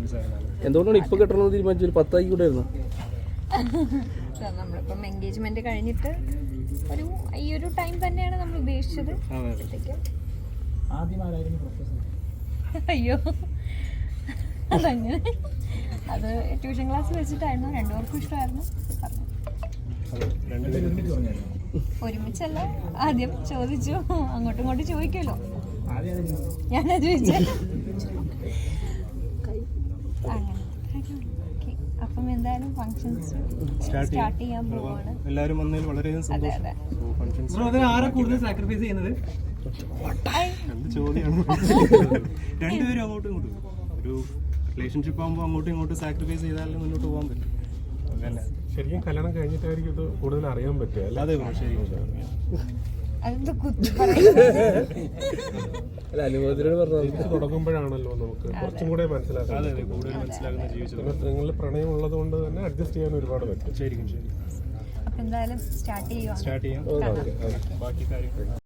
Experience ആയിരുന്നു. എന്തുകൊണ്ടാണ് ഇപ്പൊ കെട്ടണമെന്ന് തീരുമാനിച്ചത്? 10 ആയി കൂടെ ആയിരുന്നു. നമ്മളിപ്പം എൻഗേജ്മെന്റ് കഴിഞ്ഞിട്ട് ഈ ഒരു ടൈം തന്നെയാണ് നമ്മൾ ഉദ്ദേശിച്ചത്. അയ്യോ അതങ്ങനെ അത് ട്യൂഷൻ ക്ലാസ് വെച്ചിട്ടായിരുന്നു. രണ്ടുപേർക്കും ഇഷ്ടമായിരുന്നു. ഒരുമിച്ചല്ല, ആദ്യം ചോദിച്ചു, അങ്ങോട്ടും ഇങ്ങോട്ടും ചോദിക്കുമല്ലോ. ഞാനാ ചോദിച്ചേ. അങ്ങനെ അപ്പം എന്തായാലും ഫങ്ഷൻസ് സ്റ്റാർട്ട് ചെയ്യാൻ പോവാണ്. എല്ലാവരും വന്നതിൽ വളരെയധികം സന്തോഷം. സാക്രിഫൈസ് ചെയ്യുന്നത് എന്ത് ചോദ്യമാണ്? രണ്ടുപേരും അങ്ങോട്ടും ഇങ്ങോട്ടും ഒരു റിലേഷൻഷിപ്പ് ആകുമ്പോൾ അങ്ങോട്ടും ഇങ്ങോട്ടും സാക്രിഫൈസ് ചെയ്താലേ മുന്നോട്ട് പോകാൻ പറ്റും. അങ്ങനെ ശരിക്കും കല്യാണം കഴിഞ്ഞിട്ടായിരിക്കും ഇത് കൂടുതൽ അറിയാൻ പറ്റുക. അല്ലാതെ ശരിക്കും അതെന്താ കുത്തി അല്ല, അനുഭവത്തിനോട് പറഞ്ഞു തുടങ്ങുമ്പോഴാണല്ലോ നമുക്ക് കുറച്ചും കൂടെ മനസ്സിലാക്കാൻ. അതെ കൂടുതൽ മനസ്സിലാക്കുന്ന ജീവിച്ചത്. നിങ്ങളിൽ പ്രണയം ഉള്ളത് കൊണ്ട് തന്നെ അഡ്ജസ്റ്റ് ചെയ്യാൻ ഒരുപാട് പറ്റും. ശരിക്കും ശരി. അപ്പൊ എന്തായാലും സ്റ്റാർട്ട് ചെയ്യാം. ബാക്കി കാര്യം